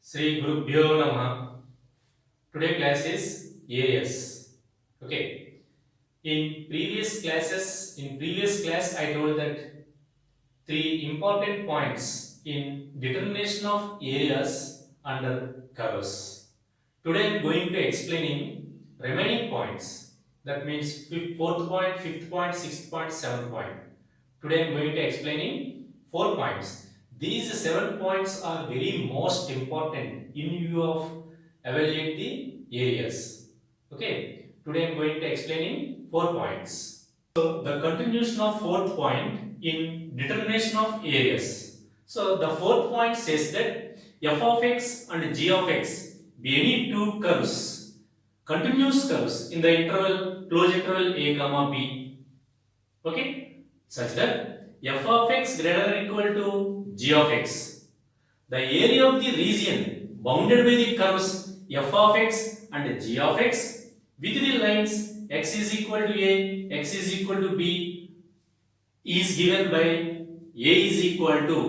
Sri Gurubhyo Namaha. Today class is AS. Okay. In previous class, I told that three important points in determination of areas under curves. Today I am going to explaining remaining points. That means fourth point, fifth point, sixth point, seventh point. Today I am going to explaining 4 points. These 7 points are very most important in view of evaluate the areas. Okay. Today I am going to explaining 4 points. So the continuation of fourth point in determination of areas. So the fourth point says that f of x and g of x be any two curves, continuous curves in the interval closed interval a comma b. Okay, such that f of x greater than or equal to g of x. The area of the region bounded by the curves f of x and g of x with the lines x is equal to a, x is equal to b is given by a is equal to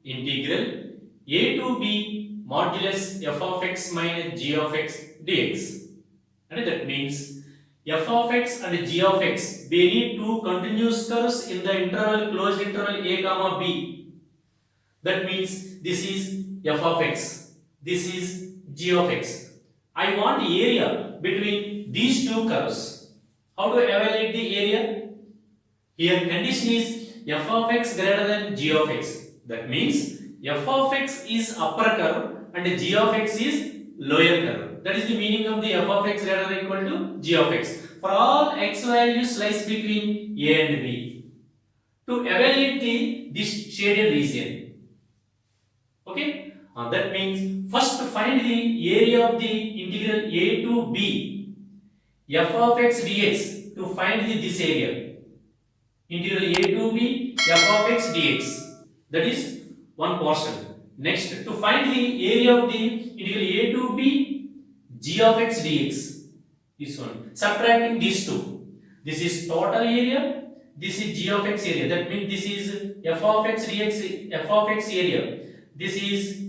integral a to b modulus f of x minus g of x dx. And that means f of x and g of x be any two continuous curves in the interval closed interval a comma b. That means this is f of x, this is g of x. I want area between these two curves. How to evaluate the area? Here condition is f of x greater than g of x. That means f of x is upper curve and g of x is lower curve. That is the meaning of the f of x greater than or equal to g of x. For all x values lies between a and b. To evaluate this shaded region. Okay, that means first find the area of the integral a to b f of x dx. To find this area, integral a to b f of x dx, that is one portion. Next, to find the area of the integral a to b g of x dx, this one, subtracting these two. This is total area, this is g of x area. That means this is f of x dx, f of x area. This is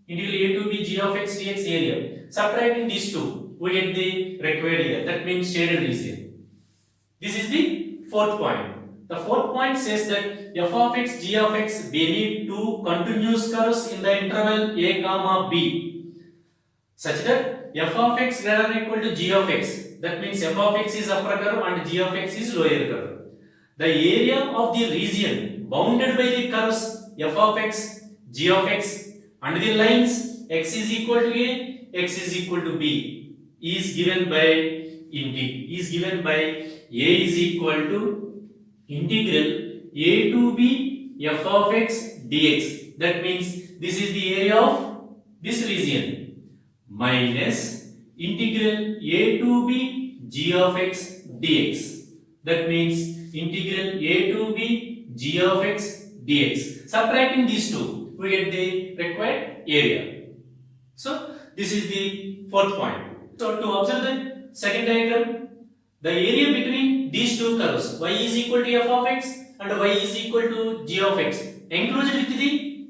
integral a to b g of x dx area. Subtracting these two, we get the required area. That means shaded region. This is the fourth point. The fourth point says that f of x, g of x be any two continuous curves in the interval a comma b, such that f of x greater than or equal to g of x. That means f of x is upper curve and g of x is lower curve. The area of the region bounded by the curves f of x, g of x and the lines x is equal to a, x is equal to b is given by a is equal to integral a to b f of x dx. That means this is the area of this region minus integral a to b g of x dx. That means integral a to b g of x dx. Subtracting these two, we get the required area. So this is the fourth point. So to observe the second diagram, the area between these two curves y is equal to f of x and y is equal to g of x enclosed with the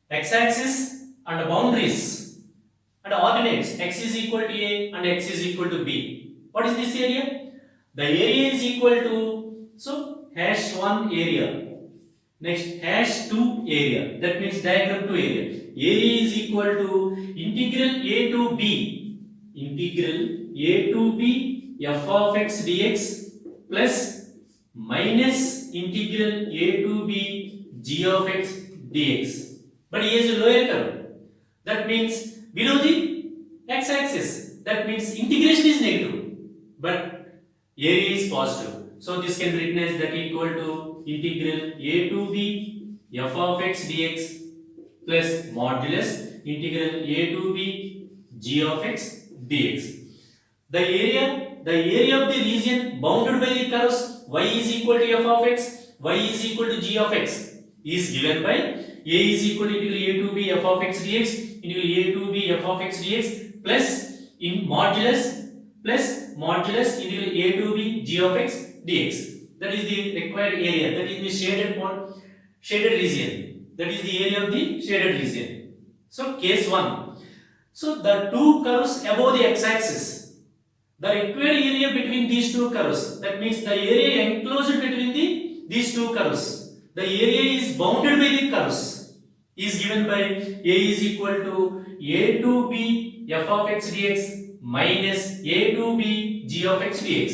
x-axis and boundaries and ordinates x is equal to a and x is equal to b. What is this area? The area is equal to, so hash 1 area. Next, hash 2 area. That means diagram 2 area. Area is equal to integral a to b f of x dx plus minus integral a to b g of x dx. But here is a lower curve. That means below the x-axis. That means integration is negative, but area is positive. So this can be written as that equal to integral a to b f of x dx plus modulus integral a to b g of x dx. The area of the region bounded by the curves y is equal to f of x, y is equal to g of x is given by a is equal to integral a to b f of x dx, integral a to b f of x dx plus in modulus integral a to b g of x dx. That is the required area. That is the shaded region. That is the area of the shaded region. So case 1, So the two curves above the x-axis, the required area between these two curves, that means the area enclosed between these two curves, the area is bounded by the curves, is given by a is equal to a to b f of x dx minus a to b g of x dx.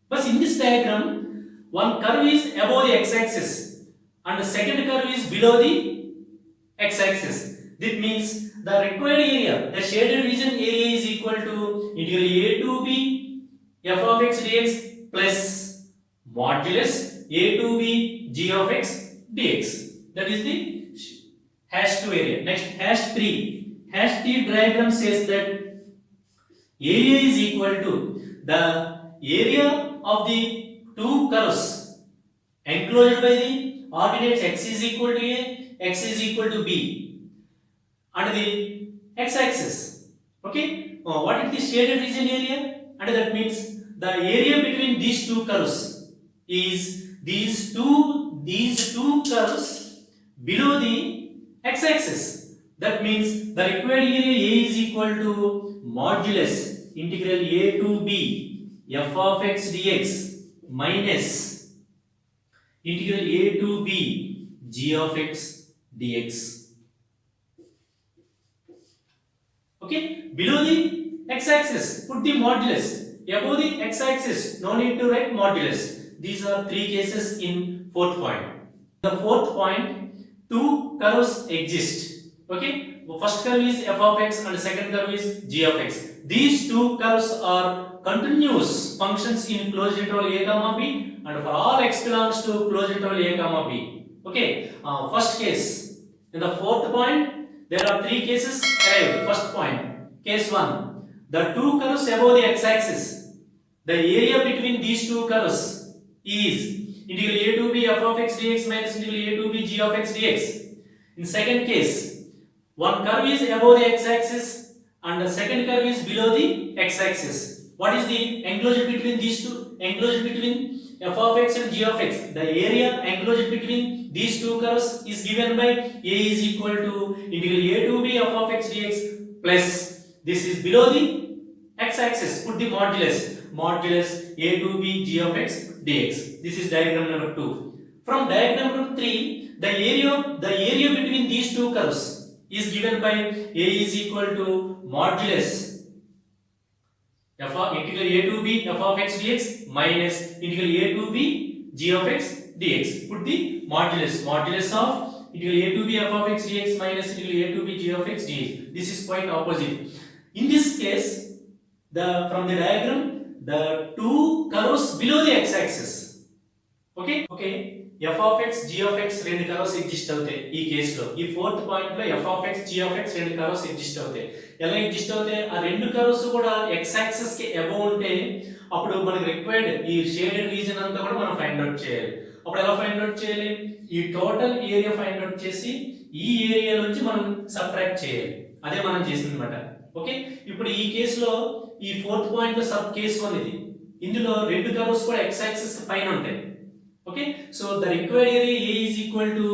But in this diagram, one curve is above the x-axis and the second curve is below the x-axis. That means the required area, the shaded region area is equal to integral a to b f of x dx plus modulus a to b g of x dx. That is the hash 2 area. Next, hash 3. Hash 3 diagram says that area is equal to the area of the two curves enclosed by the ordinates x is equal to a, x is equal to b, and the x-axis. Okay, what is the shaded region area? And that means the area between these two curves is these two curves below the x-axis. That means the required area a is equal to modulus integral a to b f of x dx minus integral a to b g of x dx. Okay, below the x-axis, put the modulus. Above the x-axis, no need to write modulus. These are three cases in fourth point. The fourth point, two curves exist. Okay, first curve is f of x and second curve is g of x. These two curves are continuous functions in closed interval a comma b, and for all x belongs to closed interval a comma b. Okay, first case. In the fourth point, there are three cases arrived. First point, case 1. The two curves above the x-axis, the area between these two curves is integral a to b f of x dx minus integral a to b g of x dx. In second case, one curve is above the x-axis and the second curve is below the x-axis. What is the enclosure between these two? Enclosure between f of x and g of x. The area enclosed between these two curves is given by a is equal to integral a to b f of x dx plus, this is below the x-axis, put the modulus a to b g of x dx. This is diagram number 2. From diagram number 3, the area between these two curves is given by a is equal to modulus f of integral a to b f of x dx minus integral a to b g of x dx. Put the modulus of integral a to b f of x dx minus integral a to b g of x dx. This is quite opposite. In this case, from the diagram, the two curves below the x-axis. Okay, f of x g of x రెండు curves exist అవుతాయి ఈ కేసులో. ఈ fourth point లో f of x g of x రెండు curves exist అవుతాయి. ఎలా exist అవుతాయి? ఆ రెండు కర్వ్స్ కూడా x యాక్సిస్ కి అబవ్ ఉంటే అప్పుడు మనకి రిక్వైర్డ్ ఈ షేడెడ్ రీజన్ అంతా కూడా మనం ఫైండ్ అవుట్ చేయాలి. అప్పుడు ఎలా ఫైండ్ అవుట్ చేయాలి? ఈ టోటల్ ఏరియా ఫైండ్ అవుట్ చేసి ఈ ఏరియా నుంచి మనం సబ్ట్రాక్ట్ చేయాలి. అదే మనం చేసింది అన్నమాట. ఓకే, ఇప్పుడు ఈ కేసులో ఈ ఫోర్త్ పాయింట్ లో సబ్ కేస్ 1 ఇది. ఇందులో రెండు కర్వ్స్ కూడా x యాక్సిస్ పైన ఉంటాయి. Okay, so the required area A is equal to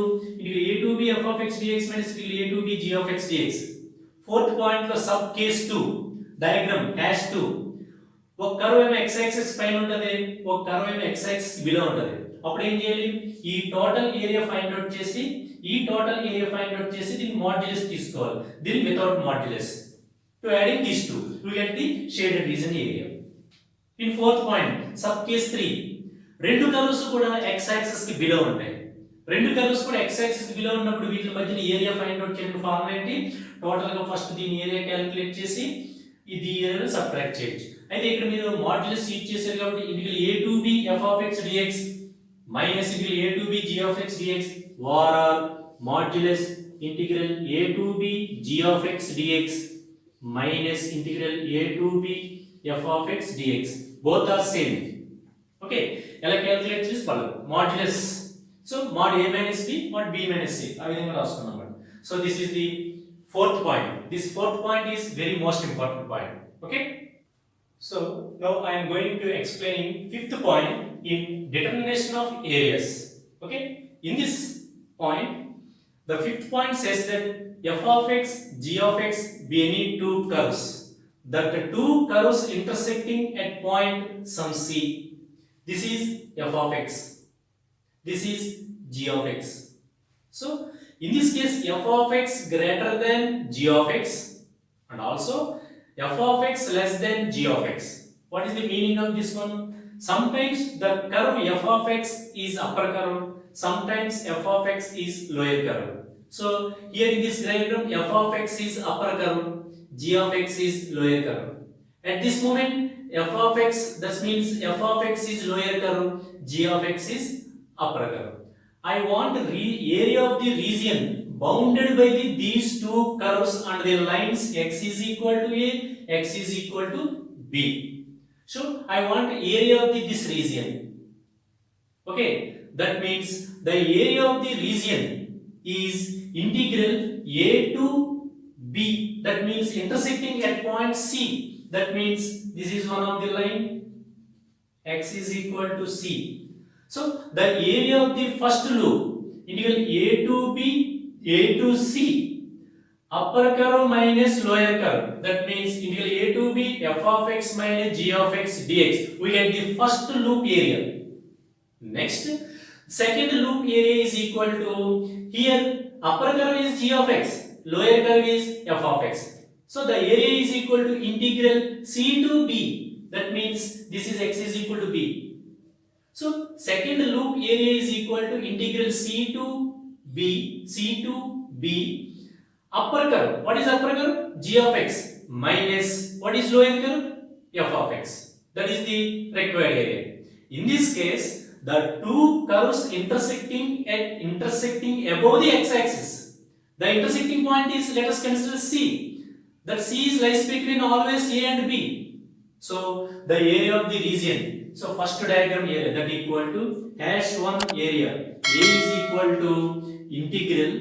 a to b f of x dx minus a to b g of x dx. Fourth point లో sub case 2 diagram hash 2. ఒక curve ఏమో x axis పైన ఉంటది, ఒక curve ఏమో x axis below ఉంటది. అప్పుడు ఏం చేయాలి? ఈ టోటల్ ఏరియా ఫైండ్ అవుట్ చేసి దీని మాడ్యులస్ తీసుకోవాలి. దీని without modulus. To adding these two, we get the shaded region area. In fourth point, sub case 3. రెండు కర్వ్స్ కూడా x యాక్సిస్ కి బిలో ఉంటాయి. రెండు కర్వ్స్ కూడా x యాక్సిస్ కి బిలో ఉన్నప్పుడు వీటి మధ్యన ఏరియా ఫైండ్ అవుట్ చేయడం ఫార్ములా ఏంటి? టోటల్ గా ఫస్ట్ దీని ఏరియా క్యాలిక్యులేట్ చేసి ఇది ఏరియాను సబ్ట్రాక్ట్ చేయొచ్చు. అయితే ఇక్కడ మీరు మాడ్యులస్ యూజ్ చేశారు కాబట్టి integral a to b f of x dx minus integral a to b g of x dx or modulus integral a to b g of x dx minus integral a to b f of x dx. Both are same. Okay, ఎలా calculate చేసి modulus. So mod a minus b, mod b minus c ఆ విధంగా రాసుకున్నాం అన్నమాట. So this is the fourth point. This fourth point is very most important point. Okay, so now I am going to explain fifth point in determination of areas. Okay, in this point the fifth point says that f of x, g of x be any two curves. That the two curves intersecting at point some C. This is f of x. This is g of x. So in this case f of x greater than g of x and also f of x less than g of x. What is the meaning of this one? Sometimes the curve f of x is upper curve, sometimes f of x is lower curve. So here in this diagram f of x is upper curve, g of x is lower curve. At this moment f of x, that means f of x is lower curve, g of x is upper curve. I want area of the region bounded by these two curves and their lines x is equal to a, x is equal to b. So I want area of this region. Okay, that means the area of the region is integral a to b. That means intersecting at point C. That means this is one of the line, x is equal to c. So the area of the first loop, integral a to b, a to c, upper curve minus lower curve. That means integral a to b f of x minus g of x dx. We get the first loop area. Next, second loop area is equal to, here upper curve is g of x, lower curve is f of x. So the area is equal to integral c to b. That means this is x is equal to b. So second loop area is equal to integral c to b, c to b. Upper curve, what is upper curve? G of x minus what is lower curve? F of x. That is the required area. In this case, the two curves intersecting above the x-axis. The intersecting point is, let us consider C. That C is lies between always A and B. So the area of the region. So first diagram area, that equal to -1 area. A is equal to integral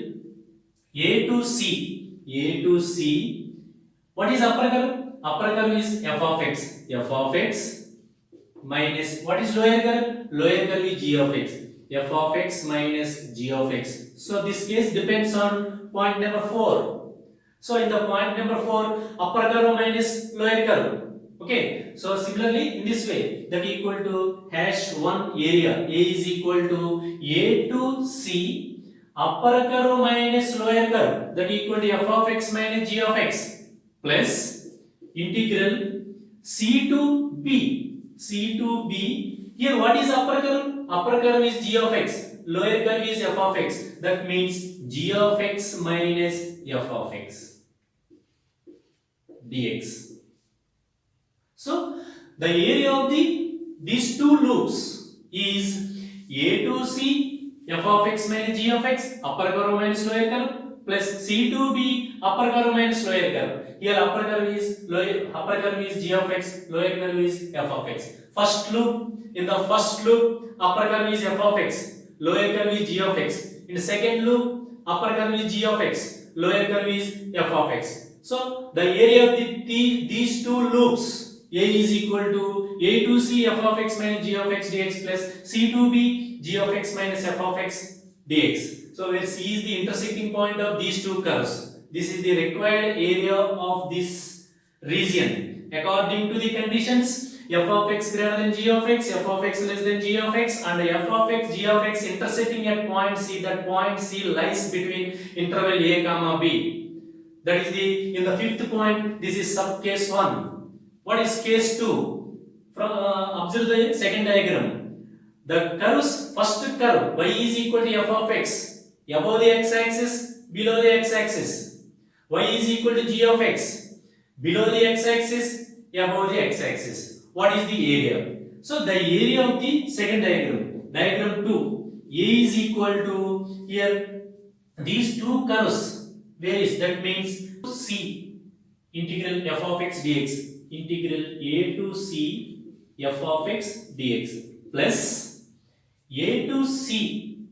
A to C. A to C. What is upper curve? Upper curve is f of x. F of x minus what is lower curve? Lower curve is g of x. F of x minus g of x. So this case depends on point number 4. So in the point number 4, upper curve minus lower curve. Okay. So similarly in this way, that equal to -1 area. A is equal to A to C, upper curve minus lower curve. That equal to f of x minus g of x plus integral C to B. C to B. Here what is upper curve? Upper curve is g of x. Lower curve is f of x. That means g of x minus f of x dx. So the area of these two loops is A to C, f of x minus g of x, upper curve minus lower curve, plus C to B, upper curve minus lower curve. Here upper curve is g of x, lower curve is f of x. First loop, in the first loop, upper curve is f of x, lower curve is g of x. In the second loop, upper curve is g of x, lower curve is f of x. So the area of these two loops, A is equal to A to C f of x minus g of x dx plus C to B g of x minus f of x dx. So where C is the intersecting point of these two curves. This is the required area of this region. According to the conditions, f of x greater than g of x, f of x less than g of x, and f of x, g of x intersecting at point C. That point C lies between interval a comma b. That is in the fifth point. This is sub case 1. What is case 2? From observe the second diagram. The curves, first curve y is equal to f of x above the x-axis, below the x-axis. Y is equal to g of x below the x-axis, above the x-axis. What is the area? So the area of the second diagram, diagram 2, A is equal to, here these two curves varies. That means C integral f of x dx, integral A to C f of x dx plus A to C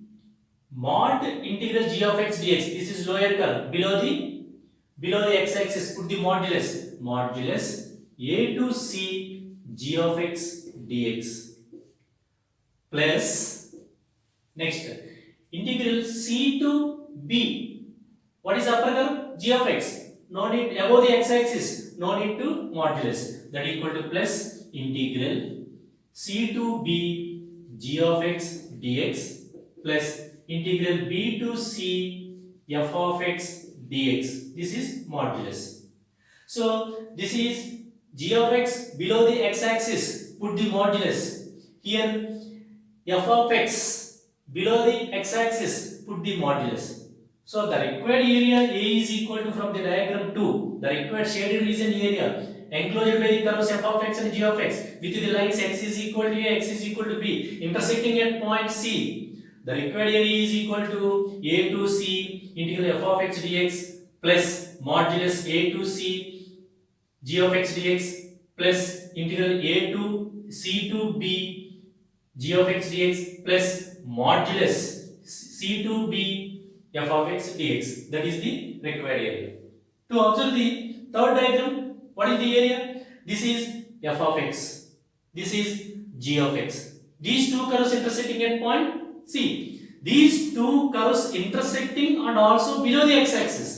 mod integral g of x dx. This is lower curve below the x-axis. Put the modulus A to C g of x dx plus next integral C to B. What is upper curve? g of x. No need above the x-axis. No need to modulus. That equal to plus integral c to b g of x dx plus integral b to c f of x dx. This is modulus. So this is g of x below the x-axis. Put the modulus. Here f of x below the x-axis. Put the modulus. So the required area A is equal to, from the diagram 2, the required shaded region area enclosed by the curves f of x and g of x with the lines x is equal to A, x is equal to B intersecting at point C. The required area is equal to A to C integral f of x dx plus modulus A to C g of x dx plus integral A to C to B g of x dx plus modulus C to B f of x dx. That is the required area. To observe the third diagram, what is the area? This is f of x. This is g of x. These two curves intersecting at point C. These two curves intersecting and also below the x-axis.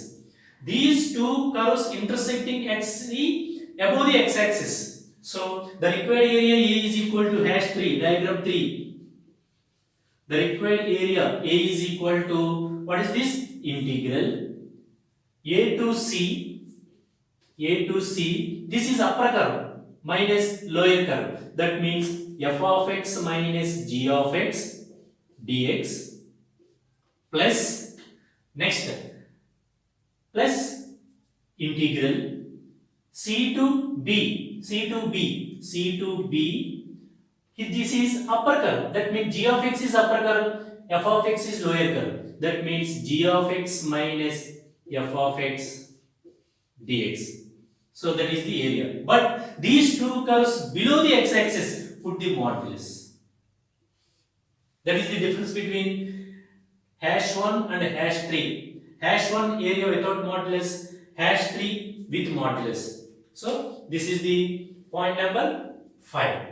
These two curves intersecting at C above the x-axis. So the required area A is equal to hash 3, diagram 3. The required area A is equal to, what is this? Integral A to C, this is upper curve minus lower curve. That means f of x minus g of x dx plus, next, plus integral c to b, this is upper curve. That means g of x is upper curve, f of x is lower curve. That means g of x minus f of x dx. So that is the area. But these two curves below the x-axis, put the modulus. That is the difference between hash 1 and hash 3. Hash 1 area without modulus, hash 3 with modulus. So this is the point number 5.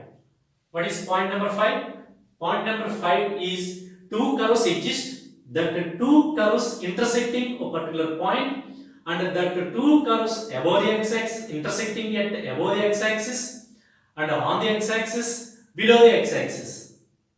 What is point number 5? Point number 5 is two curves exist, that two curves intersecting a particular point, and that two curves above the x-axis intersecting at above the x-axis and on the x-axis below the x-axis.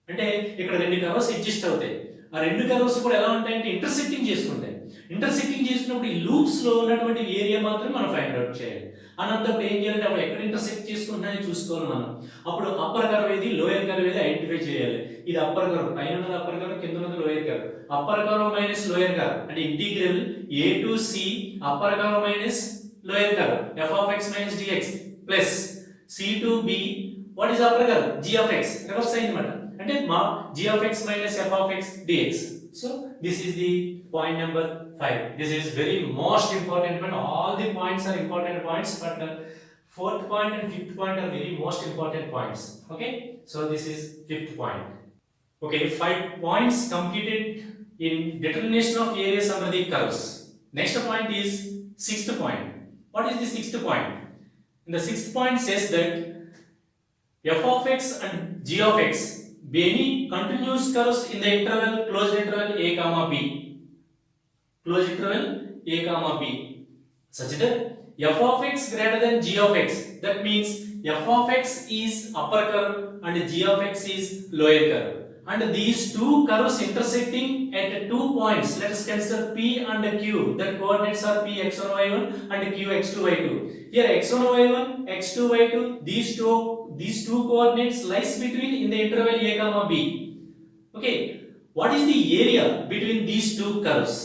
అంటే ఇక్కడ రెండు curves exist అవుతాయి. ఆ రెండు curves కూడా ఎలా ఉంటాయంటే intersecting చేసుకుంటాయి. ఇంటర్సెక్టింగ్ చేసినప్పుడు ఈ లూప్స్ లో ఉన్నటువంటి ఏరియా మాత్రం మనం ఫైండ్ అవుట్ చేయాలి. అనంతప్పుడు ఏం చేయాలంటే అప్పుడు ఎక్కడ ఇంటర్సెక్ట్ చేసుకుంటున్నాయో చూసుకోవాలి మనం. అప్పుడు అప్పర్ కర్వ్ ఏది, లోయర్ కర్వ్ ఏది ఐడెంటిఫై చేయాలి. ఇది అప్పర్ కర్వ్, పైన ఉన్నది అప్పర్ కర్వ్, కింద ఉన్నది lower curve. Upper curve minus lower curve అంటే integral A to C upper curve minus lower curve f of x minus dx plus C to B, what is upper curve? G of x. Reverse అయింది అన్నమాట. అంటే మా g of x minus f of x dx. So this is the point number 5. This is very most important one. All the points are important points, but fourth point and fifth point are very most important points. Okay, so this is fifth point. Okay, 5 points completed in determination of areas under the curves. Next point is sixth point. What is the sixth point? And the sixth point says that f of x and g of x be any continuous curves in the interval closed interval a comma b, closed interval a comma b, such that f of x greater than g of x. That means f of x is upper curve and g of x is lower curve, and these two curves intersecting at 2 points. Let us consider p and q. That coordinates are p x1 y1 and q x2 y2. Here x1 y1, x2 y2, these two coordinates lies between in the interval a comma b. Okay, what is the area between these two curves?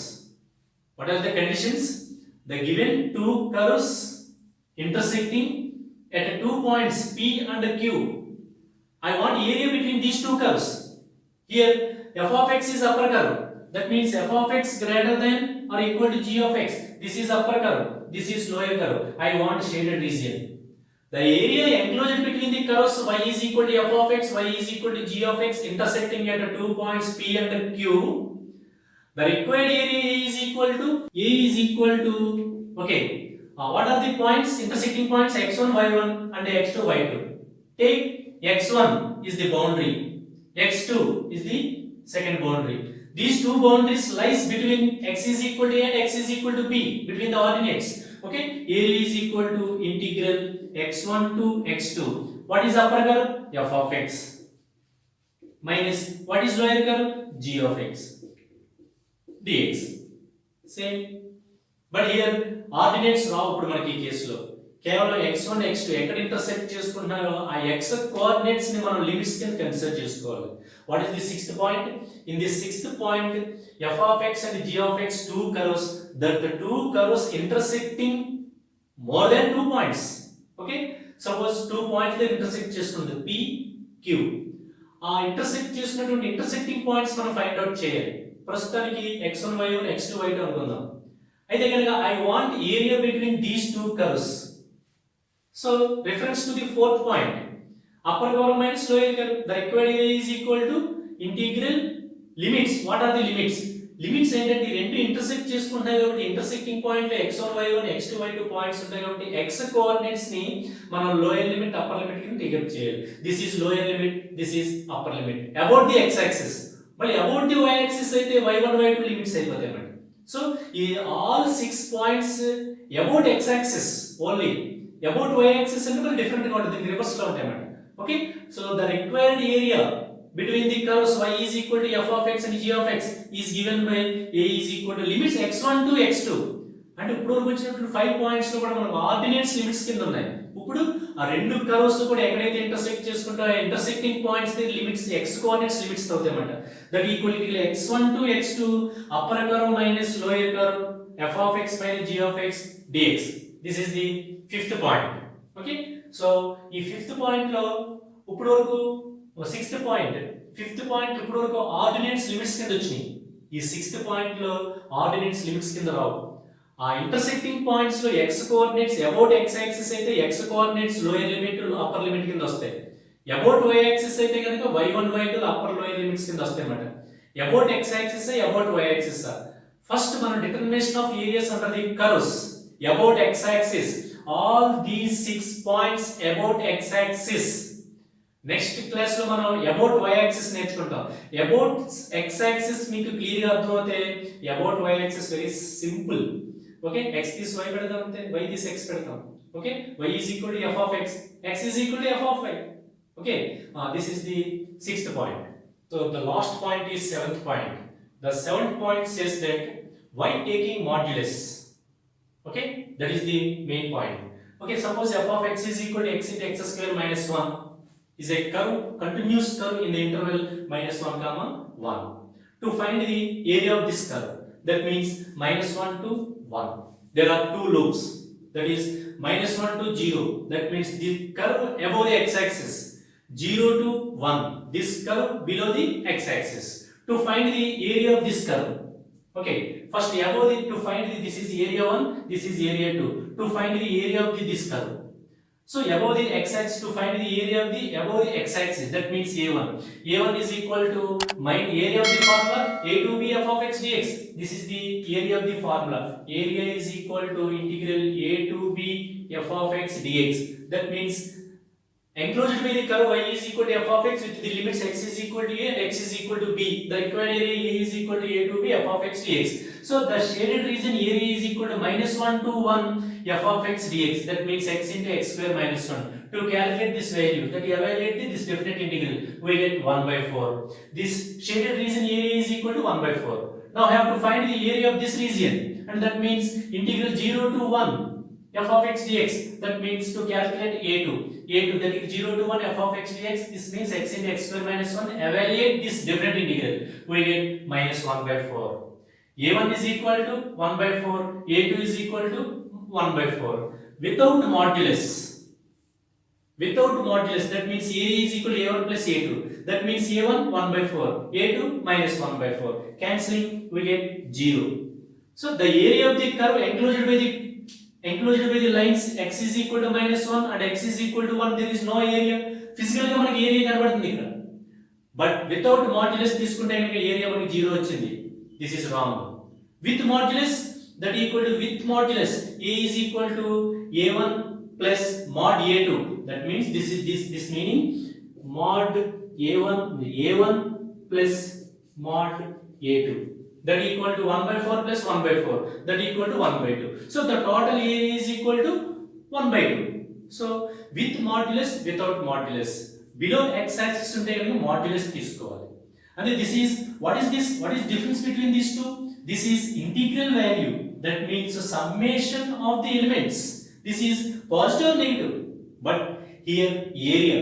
What are the conditions? The given two curves intersecting at 2 points p and q. I want area between these two curves. Here f of x is upper curve. That means f of x greater than or equal to g of x. This is upper curve, this is lower curve. I want shaded region. The area enclosed between the curves y is equal to f of x, y is equal to g of x intersecting at 2 points p and q. The required area is equal to okay. What are the points, intersecting points? x1 y1 and x2 y2. Take x1 is the boundary, x2 is the second boundary. These two boundaries lies between x is equal to a and x is equal to b, between the ordinates. Okay, area is equal to integral x1 to x2. What is upper curve? F of x minus what is lower curve? G of x dx. Same. But here ordinates రావు ఇప్పుడు మనకి ఈ కేసులో కేవలం x1 x2 ఎక్కడ intersect చేసుకుంటున్నారో ఆ x coordinates ని మనం లిమిట్స్ కింద కన్సిడర్ చేసుకోవాలి. What is the sixth point? In this sixth point f of x and g of x two curves, that the two curves intersecting more than 2 points. Okay, suppose 2 points they intersect చేసుకుంది p q. ఆ intersect చేసినటువంటి intersecting points మనం find out చేయాలి. ప్రస్తుతానికి x1 y1 x2 y2 అనుకుందాం. అయితే కనుక I want area between these two curves. So reference to the fourth point, upper curve minus lower curve, the required area is equal to integral limits. What are the limits? Limits ఏంటంటే ఈ రెండు intersect చేసుకుంటాయి కాబట్టి intersecting point లో x1 y1 x2 y2 points ఉంటాయి కాబట్టి x coordinates ని మనం లోయర్ లిమిట్ అప్పర్ లిమిట్ కింద టేకప్ చేయాలి. This is lower limit, this is upper limit about the x axis. మళ్ళీ అబౌట్ ది y యాక్సిస్ అయితే y1 y2 లిమిట్స్ అయిపోతాయి అన్నమాట. సో ఈ all 6 points about x axis only, about y axis అంటే different గా ఉంటుంది, reverse లో ఉంటాయి అన్నమాట. Okay, so the required area between the curves y is equal to f of x and g of x is given by a is equal to limits x1 to x2. అంటే ఇప్పుడు వరకు వచ్చినటువంటి 5 points లో కూడా మనకు ordinates limits కింద ఉన్నాయి. ఇప్పుడు ఆ రెండు కర్వ్స్ కూడా ఎక్కడైతే ఇంటర్సెక్ట్ చేసుకుంటారో intersecting points the limits x coordinates limits అవుతాయి అన్నమాట. That equal to x1 to x2 upper curve minus lower curve f of x minus g of x dx. This is the fifth point. Okay, so ఈ fifth point లో ఇప్పుడు వరకు sixth point, fifth point ఇప్పుడు వరకు ordinates limits కింద వచ్చినాయి. ఈ sixth point లో ఆర్డినేట్స్ లిమిట్స్ కింద రావు. ఆ ఇంటర్సెక్టింగ్ పాయింట్స్ లో x coordinates about x axis అయితే x coordinates lower limit upper limit కింద వస్తాయి. అబౌట్ y యాక్సిస్ అయితే కనుక y1 y2 upper lower limits కింద వస్తాయి అన్నమాట. About x axis about y axis. First మనం determination of areas under the curves about x axis, all these 6 points about x axis. Next class లో మనం about y axis నేర్చుకుంటాం. About x axis మీకు clear గా అర్థమవుతే about y axis very simple. Okay, x తీసి y పెడతాం అంతే, y తీసి x పెడతాం. Okay, y is equal to f of x, x is equal to f of y. Okay, this is the sixth point. So the last point is seventh point. The seventh point says that y taking modulus. Okay, that is the main point. Okay, suppose f of x is equal to x into x square minus 1 is a curve, continuous curve in the interval minus 1 comma 1. To find the area of this curve, that means minus 1 to 1. There are two loops, that is minus 1 to 0. That means the curve above the x-axis, 0 to 1. This curve below the x-axis. To find the area of this curve, okay, first above the, to find the, this is area 1, this is area 2. To find the area of this curve. So above the x-axis, to find the area of the above the x-axis, that means a1. a1 is equal to area of the formula a2b f of x dx. This is the area of the formula. Area is equal to integral a2b f of x dx. That means enclosed by the curve y is equal to f of x with the limits x is equal to a and x is equal to b. The required area a is equal to a2b f of x dx. So the shaded region area is equal to minus 1 to 1 f of x dx. That means x into x square minus 1. To calculate this value, that you evaluate this definite integral, we get 1 by 4. This shaded region area is equal to 1 by 4. Now I have to find the area of this region, and that means integral 0 to 1 f of x dx. That means to calculate a2, that is 0 to 1 f of x dx. This means x into x square minus 1. Evaluate this definite integral, we get minus 1 by 4. a1 is equal to 1 by 4, a2 is equal to 1 by 4. Without modulus, that means a is equal to a1 plus a2. That means a1 1 by 4, a2 minus 1 by 4. Cancelling, we get 0. So the area of the curve enclosed by the lines x is equal to minus 1 and x is equal to 1, there is no area. Physical గా మనకి area కనబడుతుంది ఇక్కడ, but without modulus తీసుకుంటే కనుక area మనకి 0 వచ్చింది. This is wrong. With modulus, that equal to with modulus a is equal to a1 plus mod a2. That means this meaning mod a1 plus mod A2, that equal to 1 by 4 plus 1 by 4, that equal to 1 by 2. So the total area is equal to 1 by 2. So with modulus, without modulus, below x-axis ఉంటే కనుక modulus తీసుకోవాలి. And this is, what is this? What is difference between these two? This is integral value. That means the summation of the elements. This is positive or negative. But here area.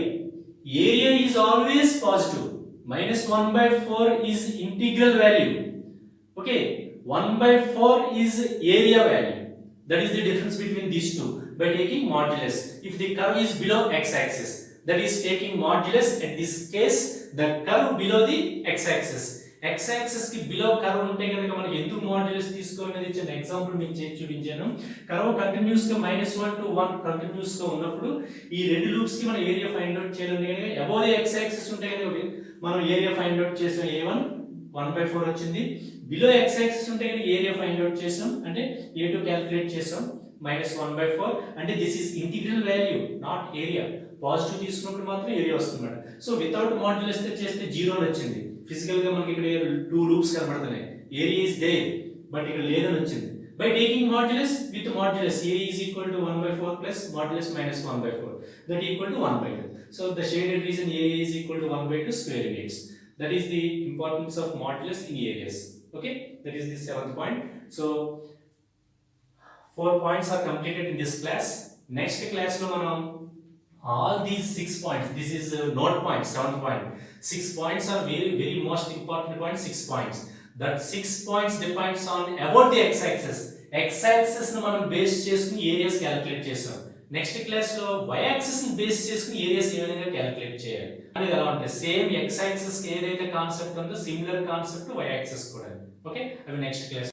Area is always positive. Minus 1 by 4 is integral value. Okay. 1 by 4 is area value. That is the difference between these two. By taking modulus. If the curve is below x-axis, that is taking modulus. In this case, the curve below the x-axis. x-axis కి below curve ఉంటే కనుక మనకి ఎందుకు modulus తీసుకోవాలనేది ఇచ్చిన example మీకు చేసి చూపించాను. కర్వ్ కంటిన్యూస్ గా -1 to 1 కంటిన్యూస్ గా ఉన్నప్పుడు ఈ రెండు లూప్స్ కి మనం ఏరియా ఫైండ్ అవుట్ చేయాలంటే కనుక అబౌవ్ ది x-axis ఉంటే కనుక మనం ఏరియా ఫైండ్ అవుట్ చేసాం. a1 1 by 4 వచ్చింది. బిలో x-axis ఉంటే కనుక ఏరియా ఫైండ్ అవుట్ చేసాం అంటే a2 క్యాలిక్యులేట్ చేసాం -1 by 4. అంటే this is integral value, not area. Positive తీసుకున్నప్పుడు మాత్రం ఏరియా వస్తుంది. సో వితౌట్ మాడ్యులస్ చేస్తే 0 వచ్చింది. ఫిజికల్ గా మనకి ఇక్కడ 2 లూప్స్ కనబడుతున్నాయి. ఏరియా ఇస్ దేర్ బట్ ఇక్కడ లేదని వచ్చింది. By taking modulus, with modulus area is equal to 1 by 4 plus modulus -1 by 4, that equal to 1 by 2. So the shaded reason area is equal to 1 by 2 square units. That is the importance of modulus in areas. Okay, that is the 7th point. So 4 points are completed in this class. Next class lo manam all these 6 points, this is note point, 7th point. 6 points are very most important points. 6 points, that 6 points depends on about the x-axis. X-axis ను మనం base చేసుకుని areas calculate చేసాం. Next class లో y-axis ని base చేసుకుని areas ఏ విధంగా calculate చేయాలి అనేది ఎలా ఉంటుంది. సేమ్ x-axis కి ఏదైతే కాన్సెప్ట్ ఉందో సిమిలర్ కాన్సెప్ట్ y-axis కూడా. ఓకే, అవి నెక్స్ట్ క్లాస్.